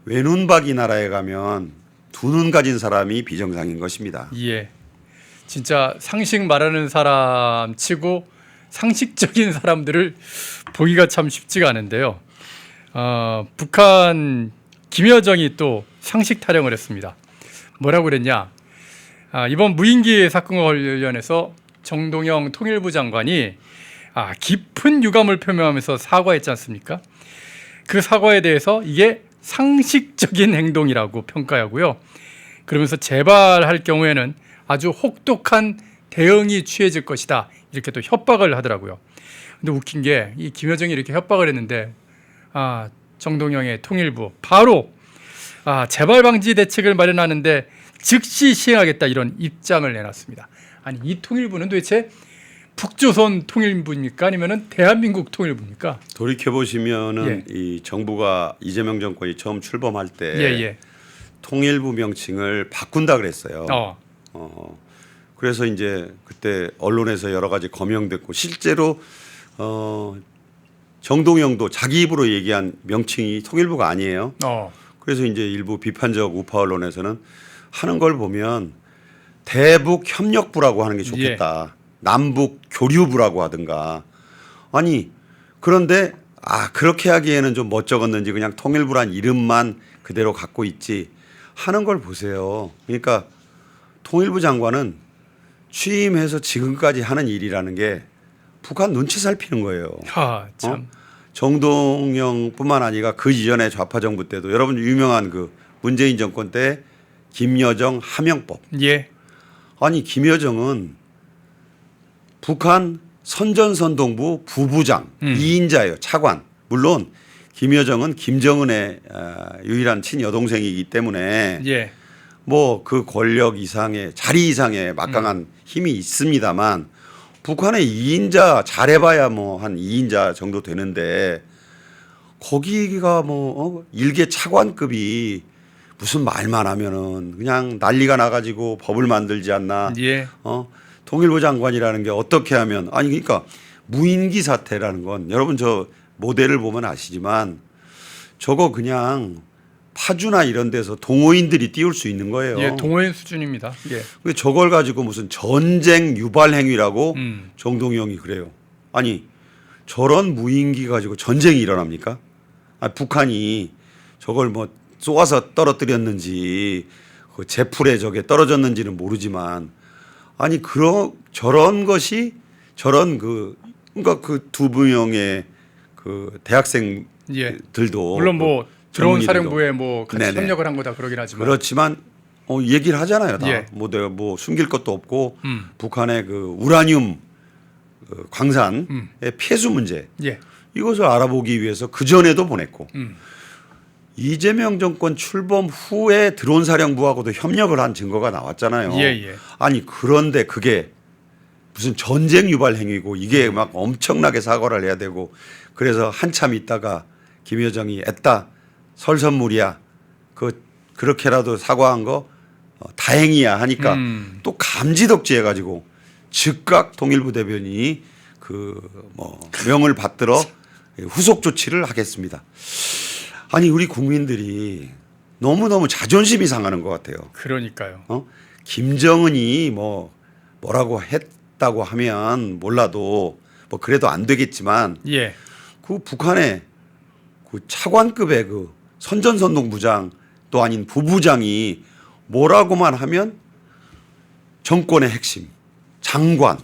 외눈박이 나라에 가면 두 눈 가진 사람이 비정상인 것입니다. 예. 진짜 상식 말하는 사람 치고 상식적인 사람들을 보기가 참 쉽지가 않은데요. 북한 김여정이 또 상식 타령을 했습니다. 뭐라고 그랬냐? 이번 무인기 사건과 관련해서 정동영 통일부 장관이 깊은 유감을 표명하면서 사과했지 않습니까? 그 사과에 대해서 이게 상식적인 행동이라고 평가하고요. 그러면서 재발할 경우에는 아주 혹독한 대응이 취해질 것이다. 이렇게 또 협박을 하더라고요. 근데 웃긴 게 이 김여정이 이렇게 협박을 했는데 정동영의 통일부 바로 재발 방지 대책을 마련하는데 즉시 시행하겠다 이런 입장을 내놨습니다. 아니 이 통일부는 도대체 북조선 통일부입니까? 아니면은 대한민국 통일부입니까? 돌이켜 보시면은 예. 이 정부가 이재명 정권이 처음 출범할 때 예. 통일부 명칭을 바꾼다 그랬어요. 그래서 이제 그때 언론에서 여러 가지 거명됐고 실제로 정동영도 자기 입으로 얘기한 명칭이 통일부가 아니에요. 그래서 이제 일부 비판적 우파 언론에서는 하는 걸 보면 대북 협력부라고 하는 게 좋겠다. 남북 교류부라고 하든가. 아니 그런데 그렇게 하기에는 좀 멋쩍었는지 그냥 통일부란 이름만 그대로 갖고 있지 하는 걸 보세요. 그러니까 통일부 장관은 취임해서 지금까지 하는 일이라는 게 북한 눈치 살피는 거예요. 참. 정동영뿐만 아니라 그 이전에 좌파 정부 때도 여러분 유명한 그 문재인 정권 때 김여정 하명법. 예. 아니 김여정은 북한 선전선동부 부부장 2인자예요. 차관. 물론 김여정은 김정은의 유일한 친여동생이기 때문에 예. 뭐 그 권력 이상의 자리 이상의 막강한 힘이 있습니다만 북한의 2인자 잘해봐야 뭐 한 2인자 정도 되는데 거기가 뭐 일개 차관급이 무슨 말만 하면은 그냥 난리가 나가지고 법을 만들지 않나. 예. 통일부 장관이라는 게 어떻게 하면 그러니까 무인기 사태라는 건 여러분 저 모델을 보면 아시지만 저거 그냥 파주나 이런 데서 동호인들이 띄울 수 있는 거예요. 예, 동호인 수준입니다. 예. 근데 저걸 가지고 무슨 전쟁 유발 행위라고 정동영이 그래요. 아니 저런 무인기 가지고 전쟁이 일어납니까? 북한이 저걸 뭐 쏘아서 떨어뜨렸는지 그 제풀에 저게 떨어졌는지는 모르지만 아니 저런 것이 저런 그러니까 그 두 명의 그 대학생들도 물론 뭐 드론 젊은이들도. 사령부에 뭐 같이 네네. 협력을 한 거다 그러긴 하지만 그렇지만 얘기를 하잖아요. 다. 예. 뭐 내가 뭐 숨길 것도 없고 북한의 그 우라늄 광산의 폐수 문제 예. 이것을 알아보기 위해서 그 전에도 보냈고 이재명 정권 출범 후에 드론 사령부하고도 협력을 한 증거가 나왔잖아요. 예. 아니 그런데 그게 무슨 전쟁 유발 행위고 이게 막 엄청나게 사과를 해야 되고 그래서 한참 있다가 김여정이 애따 설선물이야 그렇게라도 사과한 거 다행이야 하니까 또 감지덕지 해가지고 즉각 통일부 대변인이 그 뭐 명을 받들어 후속 조치를 하겠습니다. 아니 우리 국민들이 너무너무 자존심이 상하는 것 같아요. 그러니까요. 김정은이 뭐라고 했다고 하면 몰라도 뭐 그래도 안 되겠지만 예. 그 북한의 그 차관급의 그 선전선동부장 또 아닌 부부장이 뭐라고만 하면 정권의 핵심 장관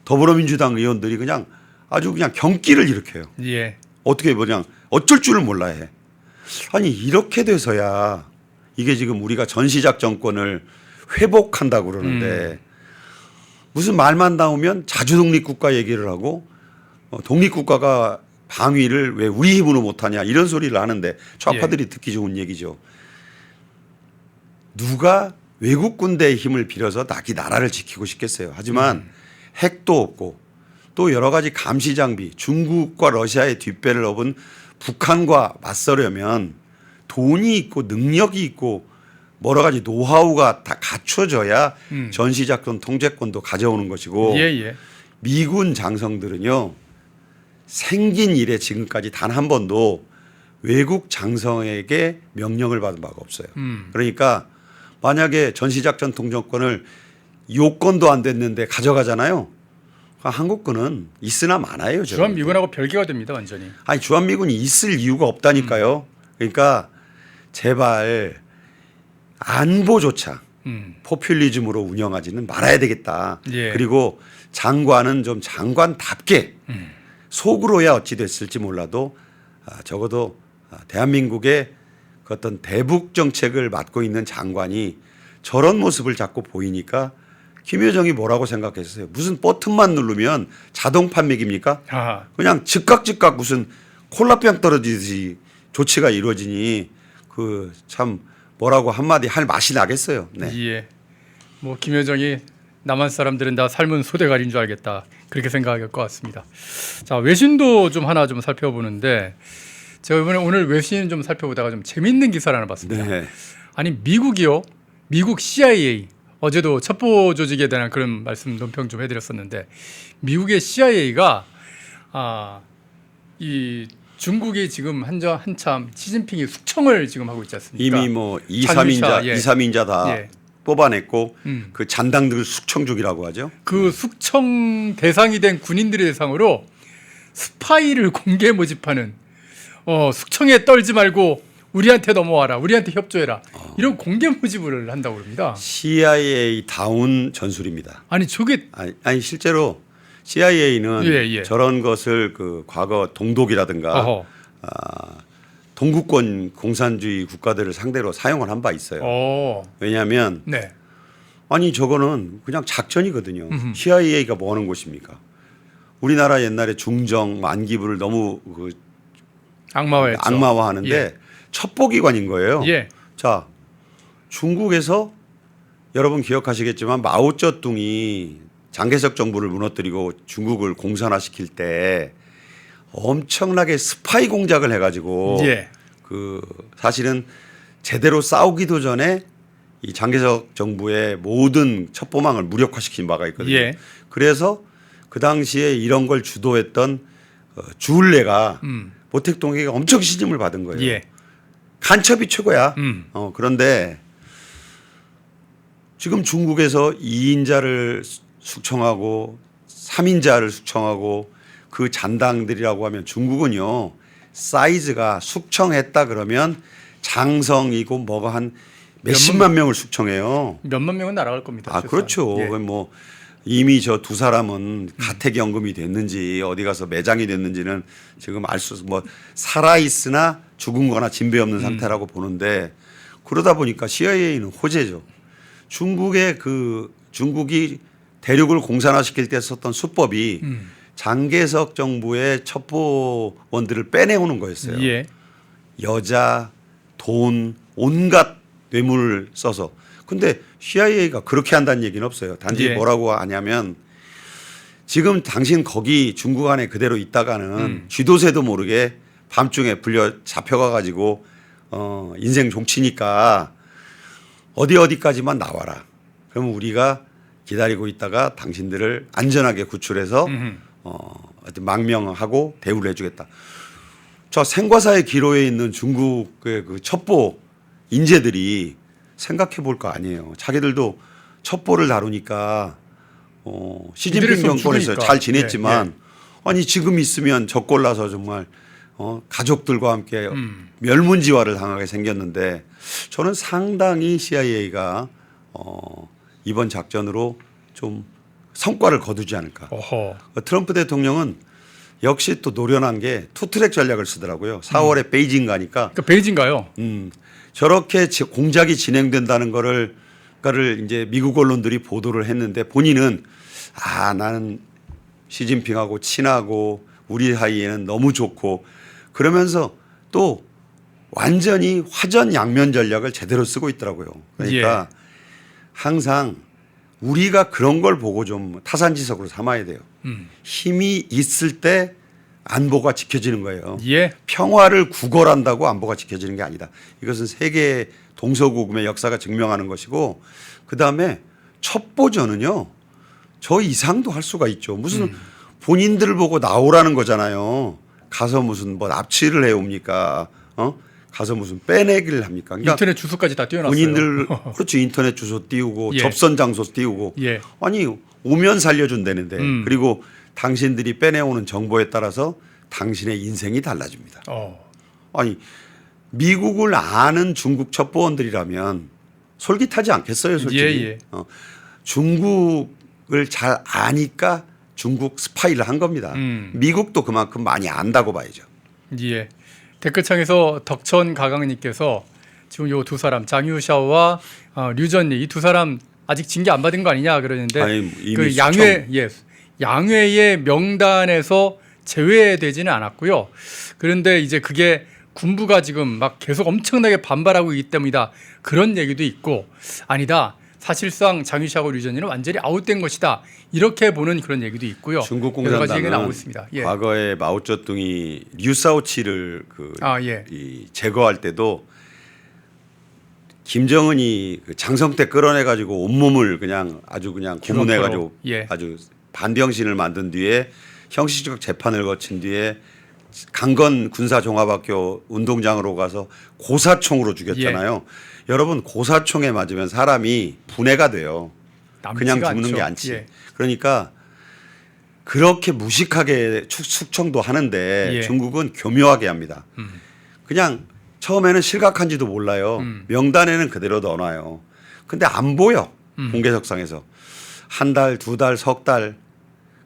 더불어민주당 의원들이 그냥 아주 그냥 경기를 일으켜요. 예. 어떻게 그냥 어쩔 줄을 몰라야 해. 아니 이렇게 돼서야 이게 지금 우리가 전시작 정권을 회복한다고 그러는데 무슨 말만 나오면 자주독립국가 얘기를 하고 독립국가가 방위를 왜 우리 힘으로 못하냐 이런 소리를 하는데 좌파들이 듣기 좋은 얘기죠. 누가 외국 군대의 힘을 빌어서 나기 나라를 지키고 싶겠어요. 하지만 핵도 없고 또 여러 가지 감시 장비 중국과 러시아의 뒷배를 업은 북한과 맞서려면 돈이 있고 능력이 있고 여러 가지 노하우가 다 갖춰져야 전시작전 통제권도 가져오는 것이고 예. 미군 장성들은요 생긴 이래 지금까지 단 한 번도 외국 장성에게 명령을 받은 바가 없어요. 그러니까 만약에 전시작전 통전권을 요건도 안 됐는데 가져가잖아요. 한국군은 있으나 마나요. 주한미군하고 별개가 됩니다, 완전히. 아니 주한미군이 있을 이유가 없다니까요. 그러니까 제발 안보조차 포퓰리즘으로 운영하지는 말아야 되겠다. 예. 그리고 장관은 좀 장관답게 속으로야 어찌 됐을지 몰라도 적어도 대한민국의 그 어떤 대북 정책을 맡고 있는 장관이 저런 모습을 자꾸 보이니까 김여정이 뭐라고 생각했어요? 무슨 버튼만 누르면 자동 판매기입니까? 아, 그냥 즉각 무슨 콜라병 떨어지듯이 조치가 이루어지니 그 참 뭐라고 한마디 할 맛이 나겠어요. 네. 예. 뭐 김여정이 남한 사람들은 다 삶은 소대가리인 줄 알겠다. 그렇게 생각할 것 같습니다. 자, 외신도 좀 하나 좀 살펴보는데 제가 이번에 오늘 외신 좀 살펴보다가 좀 재밌는 기사를 하나 봤습니다. 네. 아니 미국이요. 미국 CIA 어제도 첩보 조직에 대한 그런 말씀 논평 좀 해드렸었는데 미국의 CIA가 이 중국이 지금 한참 시진핑이 숙청을 지금 하고 있지 않습니까? 이미 뭐 2, 장유차, 3인자, 예. 2, 3인자 다 예. 뽑아냈고 그 잔당들 숙청 중이라고 하죠. 그 숙청 대상이 된 군인들의 대상으로 스파이를 공개 모집하는 숙청에 떨지 말고 우리한테 넘어와라, 우리한테 협조해라 이런 공개 모집을 한다고 그럽니다. CIA 다운 전술입니다. 아니 저게 아니 실제로 CIA는 예. 저런 것을 그 과거 동독이라든가 어허. 동구권 공산주의 국가들을 상대로 사용을 한 바 있어요. 왜냐하면 네. 아니 저거는 그냥 작전이거든요. CIA가 뭐 하는 곳입니까? 우리나라 옛날에 중정 만기부를 너무 그 악마화했죠. 악마화하는데 예. 첩보기관인 거예요. 예. 자, 중국에서 여러분 기억하시겠지만 마오쩌둥이 장개석 정부를 무너뜨리고 중국을 공산화시킬 때 엄청나게 스파이 공작을 해가지고 예. 그 사실은 제대로 싸우기도 전에 이 장개석 정부의 모든 첩보망을 무력화시킨 바가 있거든요. 예. 그래서 그 당시에 이런 걸 주도했던 주울레가 모택동에게 엄청 시집을 받은 거예요. 예. 간첩이 최고야. 그런데 지금 중국에서 2인자를 숙청하고 3인자를 숙청하고 그 잔당들이라고 하면 중국은요 사이즈가 숙청했다 그러면 장성이고 뭐가 한 몇십만 명을 숙청해요. 몇만 명은 날아갈 겁니다. 아 최소한. 그렇죠. 예. 뭐 이미 저 두 사람은 가택연금이 됐는지 어디 가서 매장이 됐는지는 지금 알 수 뭐 살아 있으나 죽은거나 진배 없는 상태라고 보는데 그러다 보니까 CIA는 호재죠. 중국이 대륙을 공산화시킬 때 썼던 수법이 장개석 정부의 첩보원들을 빼내오는 거였어요. 예. 여자, 돈, 온갖 뇌물을 써서. 근데 CIA가 그렇게 한다는 얘기는 없어요. 단지 예. 뭐라고 하냐면 지금 당신 거기 중국 안에 그대로 있다가는 쥐도새도 모르게 밤중에 잡혀가 가지고 인생 종치니까 어디까지만 나와라. 그러면 우리가 기다리고 있다가 당신들을 안전하게 구출해서 망명하고 대우를 해주겠다. 저 생과사의 기로에 있는 중국의 그 첩보 인재들이 생각해 볼 거 아니에요. 자기들도 첩보를 다루니까 시진핑 정권에서 잘 지냈지만 아니 지금 있으면 적골라서 정말 가족들과 함께 멸문지화를 당하게 생겼는데 저는 상당히 CIA가 이번 작전으로 좀 성과를 거두지 않을까. 어허. 트럼프 대통령은 역시 또 노련한 게 투트랙 전략을 쓰더라고요. 4월에 베이징 가니까 그러니까 베이징가요? 저렇게 공작이 진행된다는 거를 이제 미국 언론들이 보도를 했는데 본인은 나는 시진핑하고 친하고 우리 사이에는 너무 좋고 그러면서 또 완전히 화전양면 전략을 제대로 쓰고 있더라고요. 그러니까 항상 우리가 그런 걸 보고 좀 타산지석으로 삼아야 돼요. 힘이 있을 때 안보가 지켜지는 거예요. 예. 평화를 구걸한다고 안보가 지켜지는 게 아니다. 이것은 세계 동서고금의 역사가 증명하는 것이고 그다음에 첩보전은요. 저 이상도 할 수가 있죠. 무슨 본인들을 보고 나오라는 거잖아요. 가서 무슨 뭐 납치를 해옵니까? 가서 무슨 빼내기를 합니까? 그러니까 인터넷 주소까지 다 띄워놨어요. 본인들 그렇죠. 인터넷 주소 띄우고 예. 접선 장소 띄우고 예. 아니 오면 살려준다는데 음. 그리고 당신들이 빼내오는 정보에 따라서 당신의 인생이 달라집니다. 아니 미국을 아는 중국 첩보원들이라면 솔깃하지 않겠어요, 솔직히. 예, 예. 중국을 잘 아니까 중국 스파이를 한 겁니다. 미국도 그만큼 많이 안다고 봐야죠. 예. 댓글창에서 덕천 가강님께서 지금 요 두 사람 장유샤오와 류전리 이 두 사람 아직 징계 안 받은 거 아니냐 그러는데 아니, 이미 그 수청. 양회의 명단에서 제외되지는 않았고요. 그런데 이제 그게 군부가 지금 막 계속 엄청나게 반발하고 있기 때문이다. 그런 얘기도 있고 아니다. 사실상 장유샤오 류전리는 완전히 아웃된 것이다. 이렇게 보는 그런 얘기도 있고요. 중국 여러 가지 얘기가 나오고 공산당은 있습니다. 예. 과거에 마오쩌둥이 류사오치를 예. 이 제거할 때도 김정은이 그 장성태 끌어내 가지고 온몸을 그냥 아주 그냥 고문해 가지고 예. 아주 반병신을 만든 뒤에 형식적 재판을 거친 뒤에 강건 군사종합학교 운동장으로 가서 고사총으로 죽였잖아요. 여러분 고사총에 맞으면 사람이 분해가 돼요. 그냥 남지가 죽는 않죠. 게 않지. 예. 그러니까 그렇게 무식하게 숙청도 하는데 예. 중국은 교묘하게 합니다. 그냥 처음에는 실각한지도 몰라요. 명단에는 그대로 넣어놔요. 근데 안 보여. 공개석상에서. 한 달, 두 달, 석 달.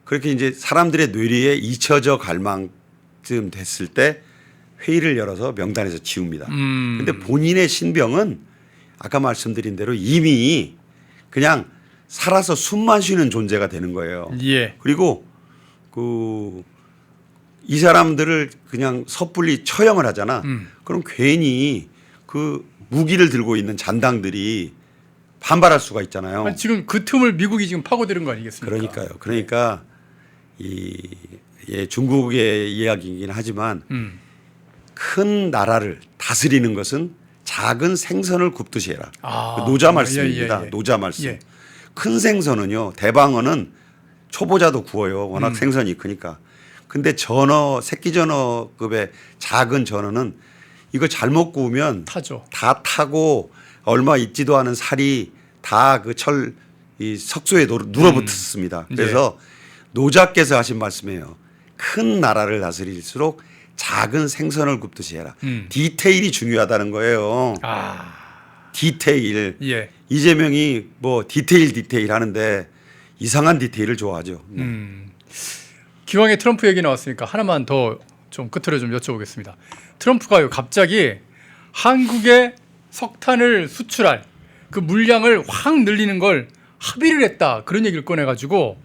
그렇게 이제 사람들의 뇌리에 잊혀져 갈 만큼 됐을 때 회의를 열어서 명단에서 지웁니다. 근데 본인의 신병은 아까 말씀드린 대로 이미 그냥 살아서 숨만 쉬는 존재가 되는 거예요. 예. 그리고 이 사람들을 그냥 섣불리 처형을 하잖아. 그럼 괜히 그 무기를 들고 있는 잔당들이 반발할 수가 있잖아요. 아니, 지금 그 틈을 미국이 지금 파고드는 거 아니겠습니까? 그러니까요. 그러니까 중국의 이야기이긴 하지만 큰 나라를 다스리는 것은 작은 생선을 굽듯이 해라. 그 노자 말씀입니다. 예. 노자 말씀. 예. 큰 생선은요. 대방어는 초보자도 구워요. 워낙 생선이 크니까. 근데 전어 새끼 전어급의 작은 전어는 이거 잘못 구우면 타죠. 다 타고 얼마 있지도 않은 살이 다 그 이 석쇠에 눌어붙었습니다. 그래서 노자께서 하신 말씀이에요. 큰 나라를 다스릴수록 작은 생선을 굽듯이 해라. 디테일이 중요하다는 거예요. 디테일. 예. 이재명이 뭐 디테일 하는데 이상한 디테일을 좋아하죠. 기왕에 트럼프 얘기 나왔으니까 하나만 더 좀 끝으로 좀 여쭤보겠습니다. 트럼프가요 갑자기 한국에 석탄을 수출할 그 물량을 확 늘리는 걸 합의를 했다 그런 얘기를 꺼내가지고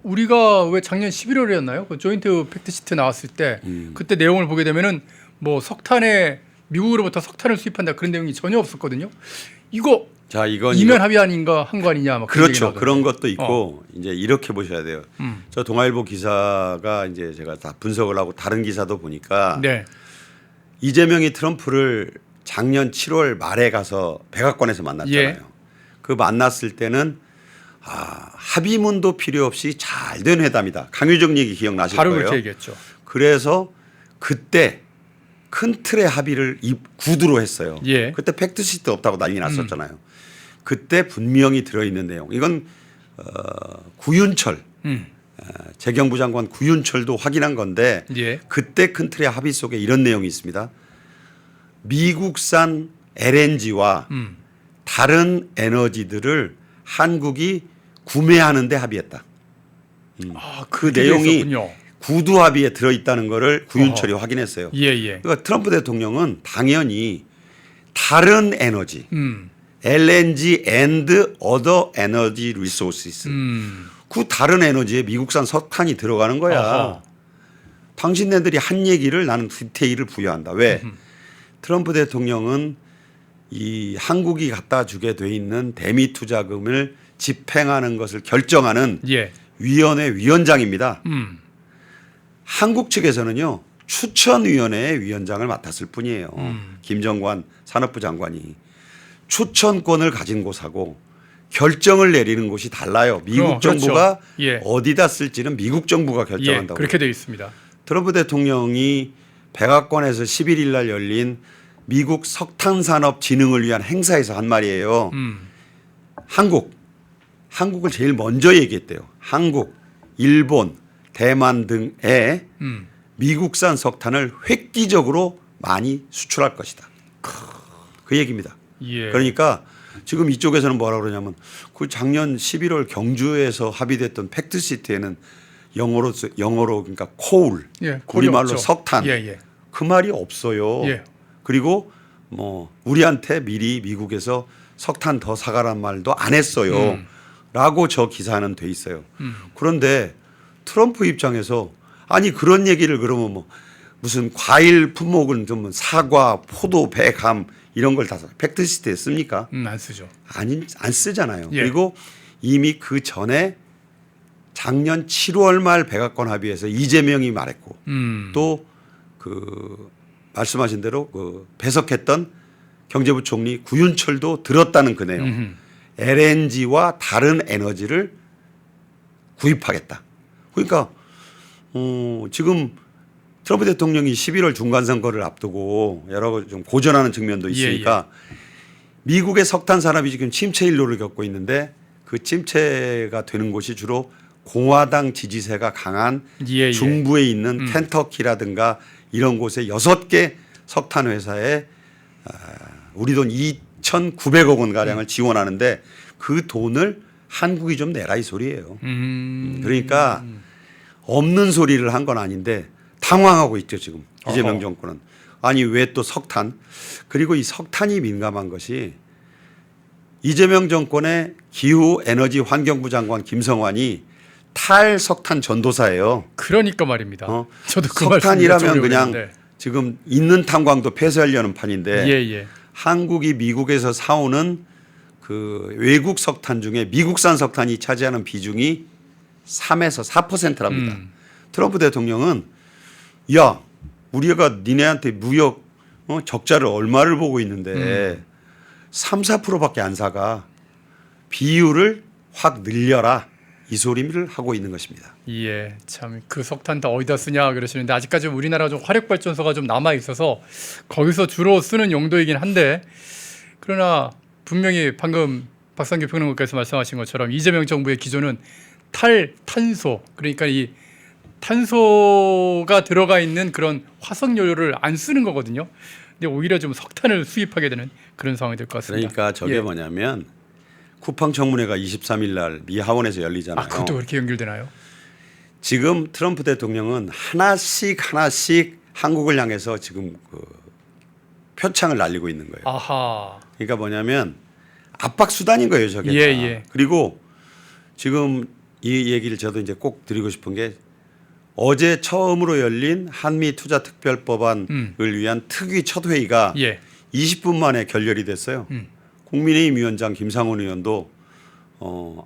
우리가 왜 작년 11월이었나요? 그 조인트 팩트시트 나왔을 때 그때 내용을 보게 되면은 뭐 석탄에 미국으로부터 석탄을 수입한다 그런 내용이 전혀 없었거든요. 이거 자, 이건 이면 합의 아닌가 한 거 아니냐? 막 그런 얘기 그렇죠. 나오던데. 그런 것도 있고 이제 이렇게 보셔야 돼요. 저 동아일보 기사가 이제 제가 다 분석을 하고 다른 기사도 보니까 네. 이재명이 트럼프를 작년 7월 말에 가서 백악관에서 만났잖아요. 예. 그 만났을 때는 합의문도 필요 없이 잘 된 회담이다. 강유정 얘기 기억나실 바로 거예요. 그렇게 얘기했죠. 그래서 그때 큰 틀의 합의를 구두로 했어요. 예. 그때 팩트시트 없다고 난리 났었잖아요. 그때 분명히 들어있는 내용. 이건 구윤철 재경부 장관 구윤철도 확인한 건데 예. 그때 큰 틀의 합의 속에 이런 내용이 있습니다. 미국산 LNG와 다른 에너지들을 한국이 구매하는 데 합의했다. 그 그게 내용이 있었군요. 구두 합의에 들어있다는 거를 구윤철이 확인했어요. 예. 그러니까 트럼프 대통령은 당연히 다른 에너지, LNG and other energy resources. 그 다른 에너지에 미국산 석탄이 들어가는 거야. 어허. 당신네들이 한 얘기를 나는 디테일을 부여한다. 왜? 트럼프 대통령은 이 한국이 갖다 주게 돼 있는 대미 투자금을 집행하는 것을 결정하는 예. 위원회 위원장입니다. 한국 측에서는요 추천위원회의 위원장을 맡았을 뿐이에요. 김정관 산업부 장관이 추천권을 가진 곳하고 결정을 내리는 곳이 달라요. 미국 그렇죠. 정부가 예. 어디다 쓸지는 미국 정부가 결정한다고. 그렇게 되어 있습니다. 트럼프 대통령이 백악관에서 11일 날 열린 미국 석탄 산업 진흥을 위한 행사에서 한 말이에요. 한국을 제일 먼저 얘기했대요. 한국, 일본, 대만 등에 미국산 석탄을 획기적으로 많이 수출할 것이다. 그 얘기입니다. 예. 그러니까 지금 이쪽에서는 뭐라 그러냐면 그 작년 11월 경주에서 합의됐던 팩트시트에는 영어로 그러니까 코울, 예, 콜이 우리말로 없죠. 석탄 예, 예. 그 말이 없어요. 예. 그리고 뭐 우리한테 미리 미국에서 석탄 더 사가란 말도 안 했어요. 라고 저 기사는 돼 있어요. 그런데 트럼프 입장에서 아니 그런 얘기를 그러면 뭐 무슨 과일 품목은 좀 사과, 포도, 배, 감 이런 걸 다 팩트시트에 씁니까? 안 쓰죠. 안 쓰잖아요. 예. 그리고 이미 그 전에 작년 7월 말 백악관 합의에서 이재명이 말했고 또 그 말씀하신 대로 그 배석했던 경제부총리 구윤철도 들었다는 그 내용. LNG와 다른 에너지를 구입하겠다. 그러니까 지금 트럼프 대통령이 11월 중간선거를 앞두고 여러 가지 좀 고전하는 측면도 있으니까 미국의 석탄 산업이 지금 침체 일로를 겪고 있는데 그 침체가 되는 곳이 주로 공화당 지지세가 강한 예. 중부에 있는 켄터키라든가 이런 곳에 6개 석탄 회사에 우리 돈 2,900억 원 가량을 지원하는데 그 돈을 한국이 좀 내라 이 소리예요. 그러니까 없는 소리를 한 건 아닌데 당황하고 있죠 지금 이재명 정권은. 아니 왜 또 석탄 그리고 이 석탄이 민감한 것이 이재명 정권의 기후 에너지 환경부 장관 김성환이 탈석탄 전도사예요. 그러니까 말입니다. 저도 그 말씀 석탄이라면 여쭤보려고 그냥 했는데. 지금 있는 탄광도 폐쇄하려는 판인데 예. 한국이 미국에서 사오는 그 외국 석탄 중에 미국산 석탄이 차지하는 비중이 3에서 4%랍니다. 트럼프 대통령은 야 우리가 니네한테 무역 적자를 얼마를 보고 있는데 3, 4%밖에 안 사가 비율을 확 늘려라 이 소리를 하고 있는 것입니다. 예, 참 그 석탄 다 어디다 쓰냐 그러시는데 아직까지 우리나라 좀 화력 발전소가 좀 남아 있어서 거기서 주로 쓰는 용도이긴 한데 그러나 분명히 방금 박상규 평론가께서 말씀하신 것처럼 이재명 정부의 기조는 탈탄소 그러니까 이 탄소가 들어가 있는 그런 화석 연료를 안 쓰는 거거든요. 근데 오히려 좀 석탄을 수입하게 되는 그런 상황이 될 것 같습니다. 그러니까 저게 예. 뭐냐면 쿠팡 청문회가 23일 날 미 하원에서 열리잖아요. 아, 그것도 그렇게 연결되나요? 지금 트럼프 대통령은 하나씩 한국을 향해서 지금 그 표창을 날리고 있는 거예요. 아하. 그러니까 뭐냐면 압박 수단인 거예요, 저게. 예, 다. 예. 그리고 지금 이 얘기를 저도 이제 꼭 드리고 싶은 게 어제 처음으로 열린 한미 투자 특별법안을 위한 특위 첫 회의가 예. 20분 만에 결렬이 됐어요. 국민의힘 위원장 김상훈 의원도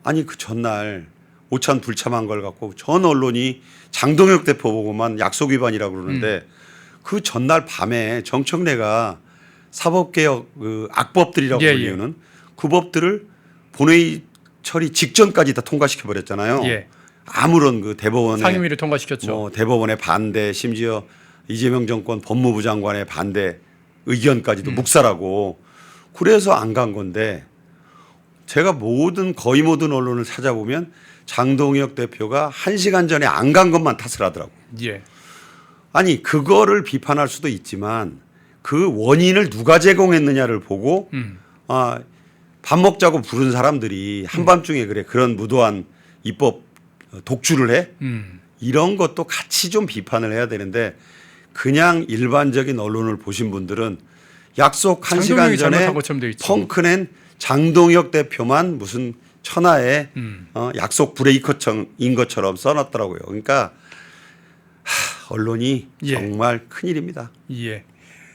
아니 그 전날 오찬 불참한 걸 갖고 전 언론이 장동혁 대표 보고만 약속 위반이라고 그러는데 그 전날 밤에 정청래가 사법개혁 그 악법들이라고 예, 불리는 그 법들을 본회의 처리 직전까지 다 통과시켜 버렸잖아요. 예. 아무런 그 대법원의 상임위를 통과시켰죠. 뭐 대법원의 반대 심지어 이재명 정권 법무부 장관의 반대 의견까지도 묵살하고 그래서 안 간 건데 제가 거의 모든 언론을 찾아보면 장동혁 대표가 1시간 전에 안 간 것만 탓을 하더라고요. 예. 아니 그거를 비판할 수도 있지만 그 원인을 누가 제공했느냐를 보고 밥 먹자고 부른 사람들이 한밤중에 그런 무도한 입법 독주를 해? 이런 것도 같이 좀 비판을 해야 되는데 그냥 일반적인 언론을 보신 분들인 약속 1시간 전에 잘못한 것처럼 돼 있죠. 펑크낸 장동혁 대표만 무슨 천하의 약속 브레이커인 것처럼 써놨더라고요. 그러니까 언론이 예. 정말 큰일입니다. 예.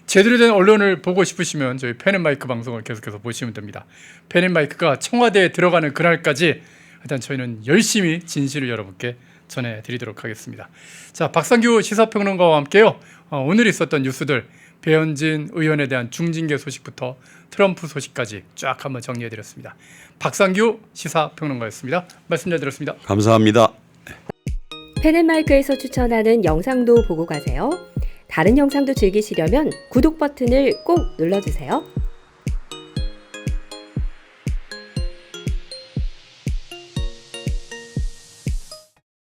제대로 된 언론을 보고 싶으시면 저희 펜앤마이크 방송을 계속해서 보시면 됩니다. 펜앤마이크가 청와대에 들어가는 그날까지 일단 저희는 열심히 진실을 여러분께 전해드리도록 하겠습니다. 자, 박상규 시사평론가와 함께요. 오늘 있었던 뉴스들 배현진 의원에 대한 중징계 소식부터 트럼프 소식까지 쫙 한번 정리해드렸습니다. 박상규 시사평론가였습니다. 말씀 잘 들었습니다. 감사합니다. 펜앤마이크에서 추천하는 영상도 보고 가세요. 다른 영상도 즐기시려면 구독 버튼을 꼭 눌러주세요.